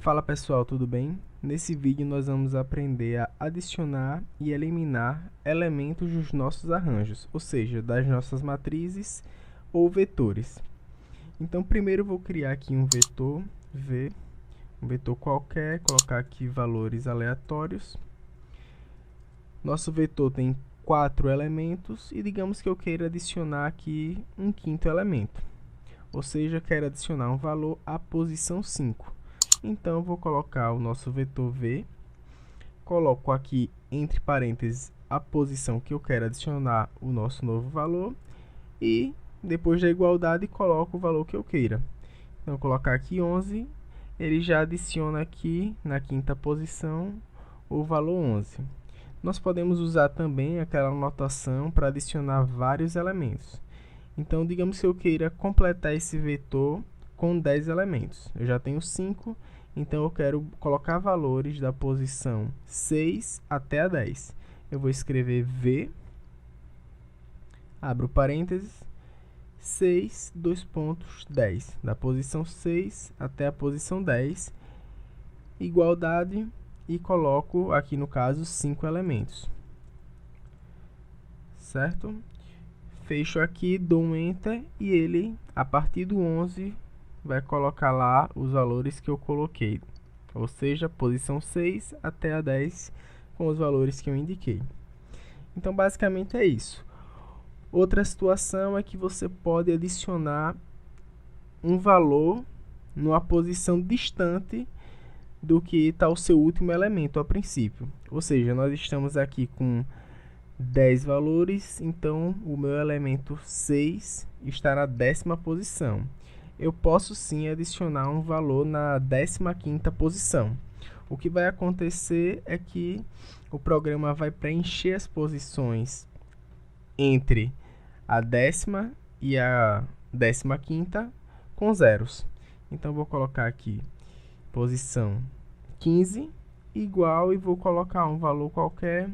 Fala pessoal, tudo bem? Nesse vídeo nós vamos aprender a adicionar e eliminar elementos dos nossos arranjos, ou seja, das nossas matrizes ou vetores. Então primeiro eu vou criar aqui um vetor V, um vetor qualquer, colocar aqui valores aleatórios. Nosso vetor tem 4 elementos e digamos que eu queira adicionar aqui um quinto elemento, ou seja, quero adicionar um valor à posição 5. Então, eu vou colocar o nosso vetor V, coloco aqui entre parênteses a posição que eu quero adicionar o nosso novo valor e depois da igualdade coloco o valor que eu queira. Então, colocar aqui 11, ele já adiciona aqui na quinta posição o valor 11. Nós podemos usar também aquela notação para adicionar vários elementos. Então, digamos que eu queira completar esse vetor com 10 elementos. Eu já tenho 5, então eu quero colocar valores da posição 6 até a 10. Eu vou escrever V, abro parênteses, 6, 2 pontos, 10. Da posição 6 até a posição 10, igualdade, e coloco aqui no caso 5 elementos. Certo? Fecho aqui, dou um Enter e ele, a partir do 11, vai colocar lá os valores que eu coloquei. Ou seja, posição 6 até a 10 com os valores que eu indiquei. Então, basicamente é isso. Outra situação é que você pode adicionar um valor numa posição distante do que está o seu último elemento a princípio. Ou seja, nós estamos aqui com 10 valores, então o meu elemento 6 está na 10ª posição. Eu posso sim adicionar um valor na 15ª posição. O que vai acontecer é que o programa vai preencher as posições entre a 10ª e a 15ª com zeros. Então, vou colocar aqui posição 15 igual e vou colocar um valor qualquer,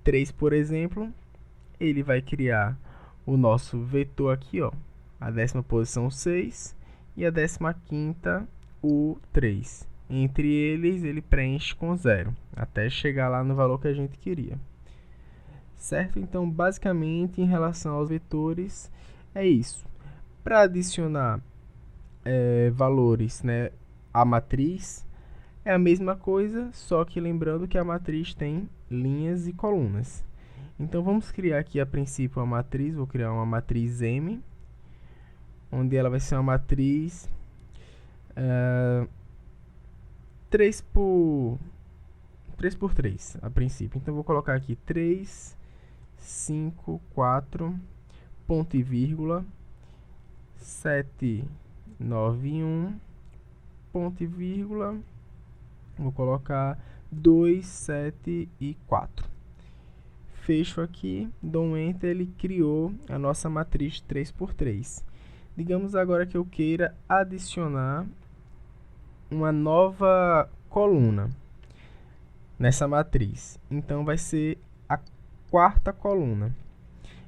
3 por exemplo. Ele vai criar o nosso vetor aqui, ó, a 10ª posição 6 e a 15ª o 3. Entre eles ele preenche com 0 até chegar lá no valor que a gente queria. Certo? Então, basicamente, em relação aos vetores, é isso. Para adicionar valores, né, à matriz, é a mesma coisa, só que lembrando que a matriz tem linhas e colunas. Então, vamos criar aqui a princípio a matriz. Vou criar uma matriz M, onde ela vai ser uma matriz 3 por 3 a princípio. Então, vou colocar aqui 3, 5, 4, ponto e vírgula, 7, 9, 1, ponto e vírgula, vou colocar 2, 7 e 4. Fecho aqui, dou um Enter, ele criou a nossa matriz 3 por 3. Digamos agora que eu queira adicionar uma nova coluna nessa matriz. Então, vai ser a 4ª coluna.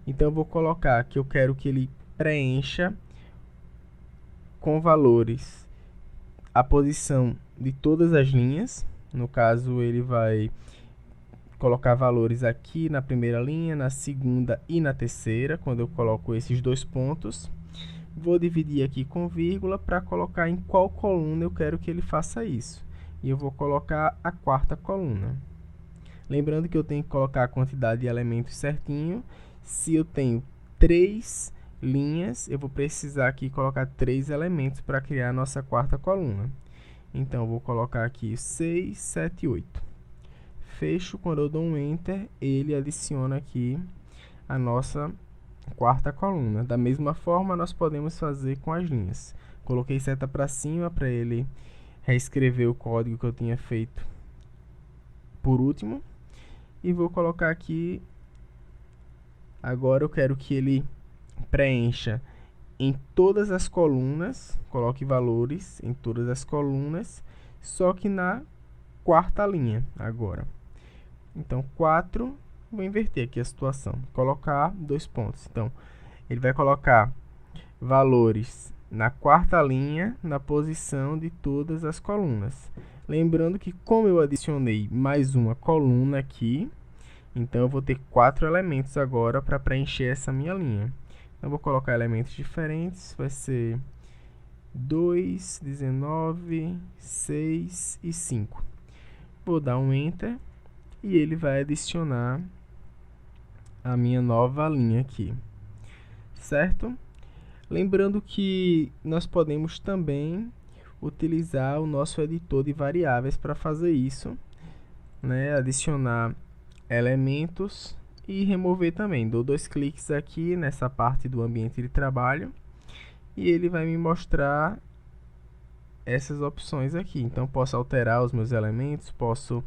Então, eu vou colocar que eu quero que ele preencha com valores a posição de todas as linhas. No caso, ele vai colocar valores aqui na primeira linha, na segunda e na terceira, quando eu coloco esses 2 pontos. Vou dividir aqui com vírgula para colocar em qual coluna eu quero que ele faça isso. E eu vou colocar a 4ª coluna. Lembrando que eu tenho que colocar a quantidade de elementos certinho. Se eu tenho 3 linhas, eu vou precisar aqui colocar 3 elementos para criar a nossa 4ª coluna. Então, eu vou colocar aqui 6, 7, 8. Fecho, quando eu dou um Enter, ele adiciona aqui a nossa 4ª coluna. Da mesma forma, nós podemos fazer com as linhas. Coloquei seta para cima para ele reescrever o código que eu tinha feito por último. E vou colocar aqui, agora eu quero que ele preencha em todas as colunas, coloque valores em todas as colunas, só que na 4ª linha agora. Então, 4, vou inverter aqui a situação, colocar 2 pontos. Então, ele vai colocar valores na quarta linha, na posição de todas as colunas. Lembrando que como eu adicionei mais uma coluna aqui, então eu vou ter 4 elementos agora para preencher essa minha linha. Então, eu vou colocar elementos diferentes, vai ser 2, 19, 6 e 5. Vou dar um Enter e ele vai adicionar a minha nova linha aqui, certo? Lembrando que nós podemos também utilizar o nosso editor de variáveis para fazer isso, né? Adicionar elementos e remover também. Dou 2 cliques aqui nessa parte do ambiente de trabalho e ele vai me mostrar essas opções aqui. Então, posso alterar os meus elementos, posso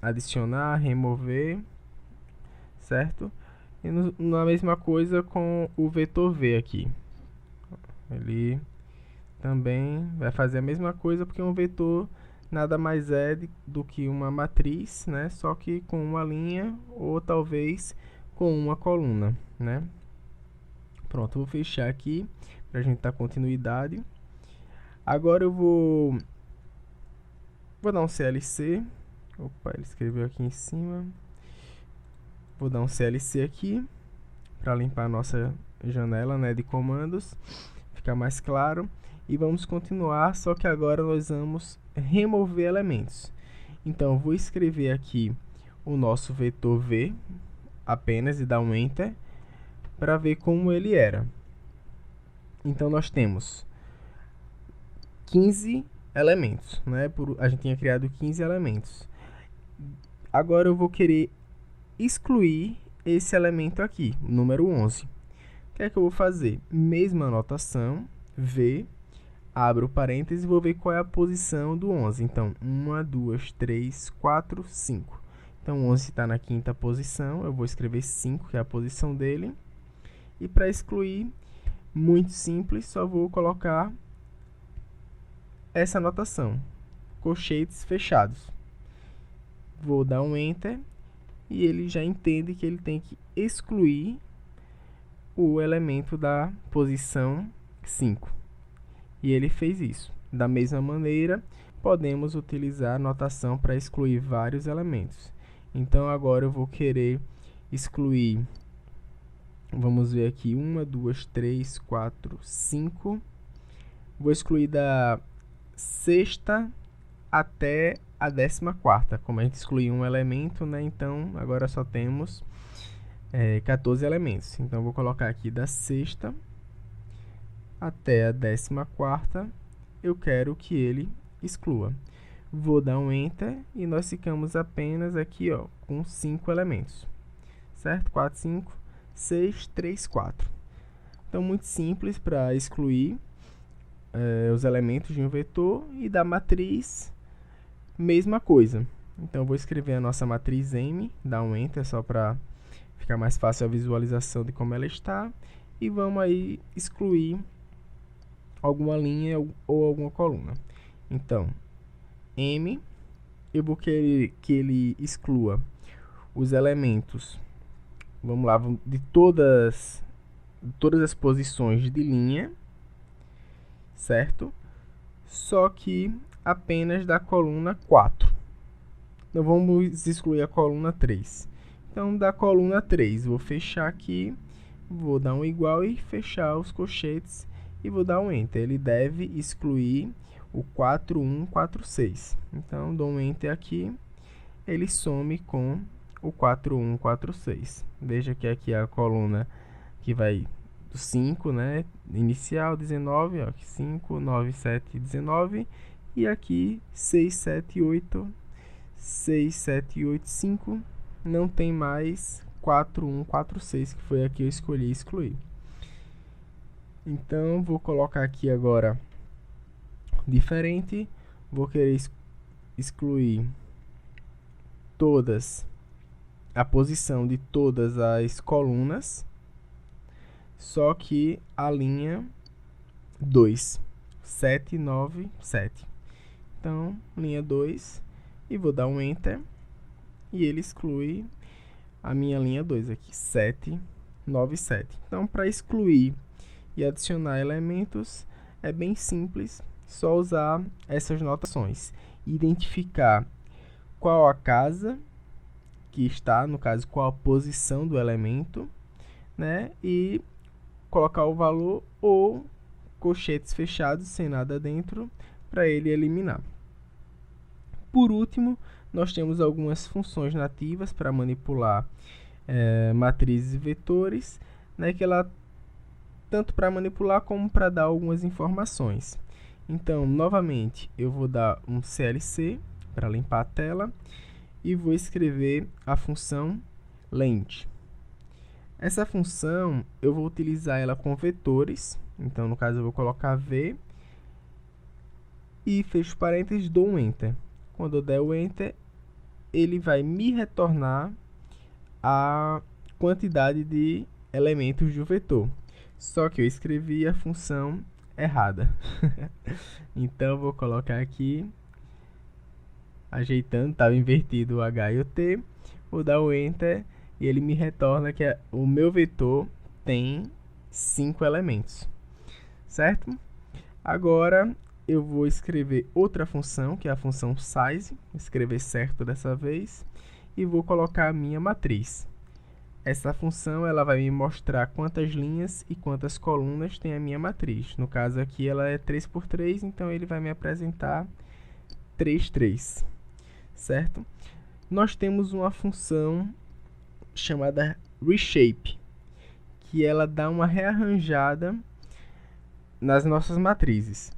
adicionar, remover, certo? E na mesma coisa com o vetor V aqui. Ele também vai fazer a mesma coisa, porque um vetor nada mais é do que uma matriz, né? Só que com uma linha ou talvez com uma coluna, né? Pronto, vou fechar aqui para a gente dar continuidade. Agora eu vou dar um CLC. Opa, ele escreveu aqui em cima. Vou dar um CLC aqui para limpar a nossa janela, né, de comandos, ficar mais claro. E vamos continuar, só que agora nós vamos remover elementos. Então, eu vou escrever aqui o nosso vetor V apenas e dar um Enter para ver como ele era. Então, nós temos 15 elementos, né? A gente tinha criado 15 elementos. Agora eu vou querer excluir esse elemento aqui, o número 11. O que é que eu vou fazer? Mesma anotação, V, abro parênteses e vou ver qual é a posição do 11. Então, 1, 2, 3, 4, 5. Então, o 11 está na quinta posição, eu vou escrever 5, que é a posição dele. E para excluir, muito simples, só vou colocar essa anotação, colchetes fechados. Vou dar um Enter e ele já entende que ele tem que excluir o elemento da posição 5. E ele fez isso. Da mesma maneira, podemos utilizar a notação para excluir vários elementos. Então, agora eu vou querer excluir, vamos ver aqui, 1, 2, 3, 4, 5. Vou excluir da sexta até a 14ª. Como a gente excluiu um elemento, né? Então, agora só temos 14 elementos. Então, vou colocar aqui da sexta até a 14ª, eu quero que ele exclua. Vou dar um Enter e nós ficamos apenas aqui, ó, com 5 elementos. Certo? 4, 5, 6, 3, 4. Então, muito simples para excluir os elementos de um vetor. E da matriz, mesma coisa. Então, eu vou escrever a nossa matriz M, dar um Enter só para ficar mais fácil a visualização de como ela está. E vamos aí excluir alguma linha ou alguma coluna. Então, M, eu vou querer que ele exclua os elementos, vamos lá, de todas as posições de linha, certo? Só que apenas da coluna 4. Então, vamos excluir a coluna 3. Então, da coluna 3, vou fechar aqui, vou dar um igual e fechar os colchetes e vou dar um Enter. Ele deve excluir o 4, 1, 4, 6. Então, dou um Enter aqui, ele some com o 4, 1, 4, 6. Veja que aqui é a coluna que vai do 5, né? Inicial, 19, ó, 5, 9, 7, 19. E aqui, 6, 7, 8, 6, 7, 8, 5. Não tem mais 4, 1, 4, 6, que foi aqui que eu escolhi excluir. Então, vou colocar aqui agora diferente. Vou querer excluir a posição de todas as colunas, só que a linha 2, 7, 9, 7. Então, linha 2, e vou dar um Enter, e ele exclui a minha linha 2 aqui, 7, 9, 7. Então, para excluir e adicionar elementos é bem simples, só usar essas notações. Identificar qual a casa que está, no caso, qual a posição do elemento, né? E colocar o valor ou colchetes fechados sem nada dentro para ele eliminar. Por último, nós temos algumas funções nativas para manipular matrizes e vetores, né, que ela tanto para manipular como para dar algumas informações. Então, novamente, eu vou dar um CLC para limpar a tela e vou escrever a função length. Essa função eu vou utilizar ela com vetores, então no caso eu vou colocar V e fecho parênteses, dou um Enter. Quando eu der o Enter, ele vai me retornar a quantidade de elementos do vetor. Só que eu escrevi a função errada. Então eu vou colocar aqui, ajeitando, estava invertido o H e o T, vou dar o Enter e ele me retorna que o meu vetor tem 5 elementos, certo? Agora eu vou escrever outra função, que é a função size, escrever certo dessa vez, e vou colocar a minha matriz. Essa função ela vai me mostrar quantas linhas e quantas colunas tem a minha matriz. No caso aqui ela é 3×3, então ele vai me apresentar 3, 3, certo? Nós temos uma função chamada reshape, que ela dá uma rearranjada nas nossas matrizes.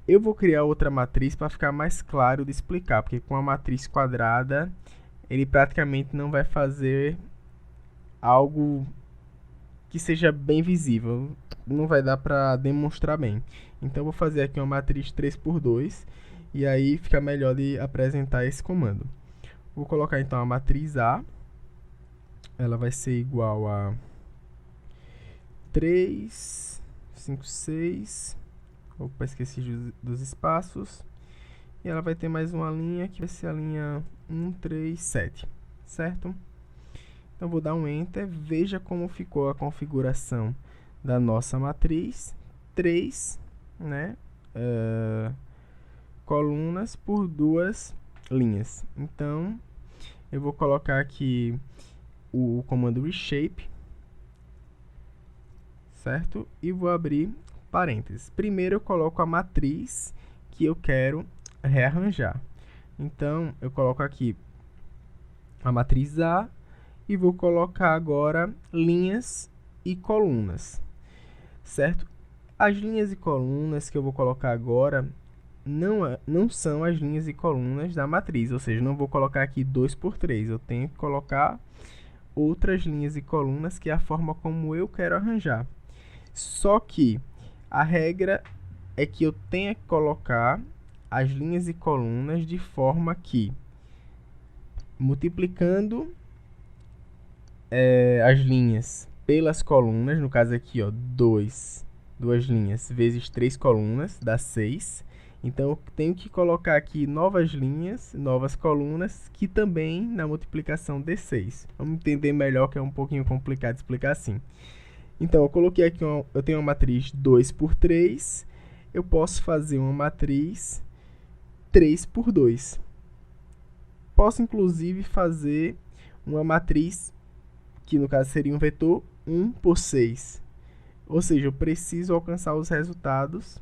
Eu vou criar outra matriz para ficar mais claro de explicar, porque com a matriz quadrada ele praticamente não vai fazer algo que seja bem visível, não vai dar para demonstrar bem. Então eu vou fazer aqui uma matriz 3×2 e aí fica melhor de apresentar esse comando. Vou colocar então a matriz A, ela vai ser igual a 3, 5, 6, opa, esqueci dos espaços, e ela vai ter mais uma linha que vai ser a linha 1, 3, 7, certo? Então vou dar um Enter, veja como ficou a configuração da nossa matriz, 3, né, colunas por 2 linhas. Então eu vou colocar aqui o comando reshape, certo? E vou abrir parênteses. Primeiro eu coloco a matriz que eu quero rearranjar. Então eu coloco aqui a matriz A e vou colocar agora linhas e colunas, certo? As linhas e colunas que eu vou colocar agora não são as linhas e colunas da matriz, ou seja, não vou colocar aqui 2×3, eu tenho que colocar outras linhas e colunas, que é a forma como eu quero arranjar. Só que a regra é que eu tenha que colocar as linhas e colunas de forma que, multiplicando as linhas pelas colunas, no caso aqui, ó, 2 linhas vezes 3 colunas, dá 6. Então, eu tenho que colocar aqui novas linhas, novas colunas, que também na multiplicação dê 6. Vamos entender melhor, que é um pouquinho complicado de explicar assim. Então, eu coloquei aqui, eu tenho uma matriz 2×3, eu posso fazer uma matriz 3×2. Posso, inclusive, fazer uma matriz, que no caso seria um vetor 1×6. Ou seja, eu preciso alcançar os resultados,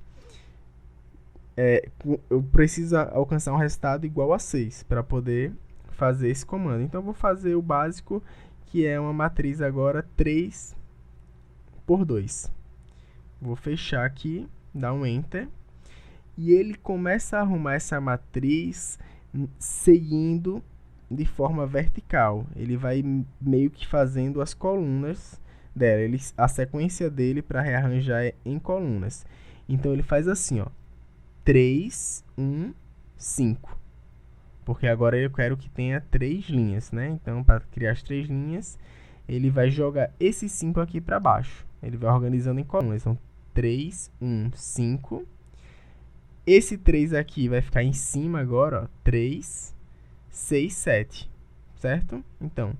eu preciso alcançar um resultado igual a 6 para poder fazer esse comando. Então, eu vou fazer o básico, que é uma matriz agora 3×2. Vou fechar aqui, dar um Enter, e ele começa a arrumar essa matriz seguindo de forma vertical. Ele vai meio que fazendo as colunas dela, a sequência dele para rearranjar é em colunas. Então ele faz assim, ó, 3, 1, 5. Porque agora eu quero que tenha 3 linhas, né? Então, para criar as 3 linhas, ele vai jogar esses 5 aqui para baixo. Ele vai organizando em colunas. Então, 3, 1, 5. Esse 3 aqui vai ficar em cima agora, ó, 3, 6, 7, certo? Então,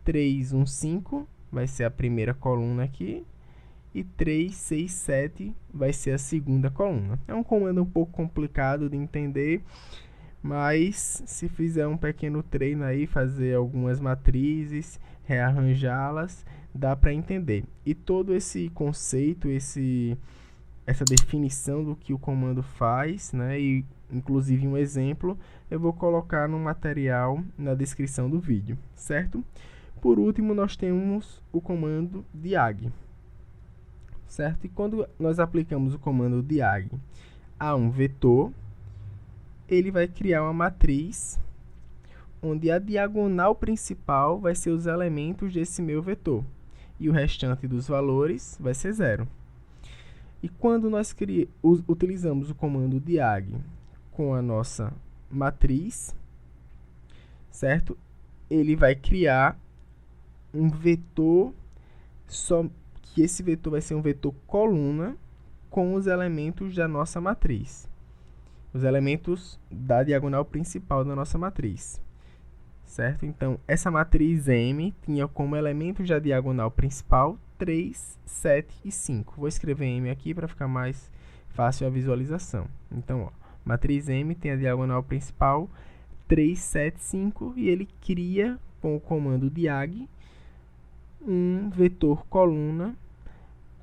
3, 1, 5 vai ser a primeira coluna aqui. e 3, 6, 7 vai ser a segunda coluna. É um comando um pouco complicado de entender, mas se fizer um pequeno treino aí, fazer algumas matrizes, rearranjá-las, dá para entender. E todo esse conceito, essa definição do que o comando faz, né, e inclusive um exemplo, eu vou colocar no material na descrição do vídeo, certo? Por último, nós temos o comando diag, certo? E quando nós aplicamos o comando diag a um vetor, ele vai criar uma matriz onde a diagonal principal vai ser os elementos desse meu vetor e o restante dos valores vai ser zero. E quando nós utilizamos o comando diag com a nossa matriz, certo? Ele vai criar um vetor, só que esse vetor vai ser um vetor coluna com os elementos da nossa matriz. Os elementos da diagonal principal da nossa matriz, certo? Então, essa matriz M tinha como elementos da diagonal principal 3, 7 e 5. Vou escrever M aqui para ficar mais fácil a visualização. Então, ó, matriz M tem a diagonal principal 3, 7, 5 e ele cria, com o comando diag, um vetor coluna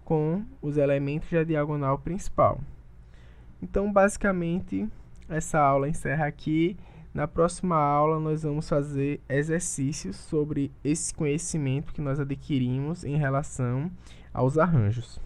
com os elementos da diagonal principal. Então, basicamente, essa aula encerra aqui. Na próxima aula, nós vamos fazer exercícios sobre esse conhecimento que nós adquirimos em relação aos arranjos.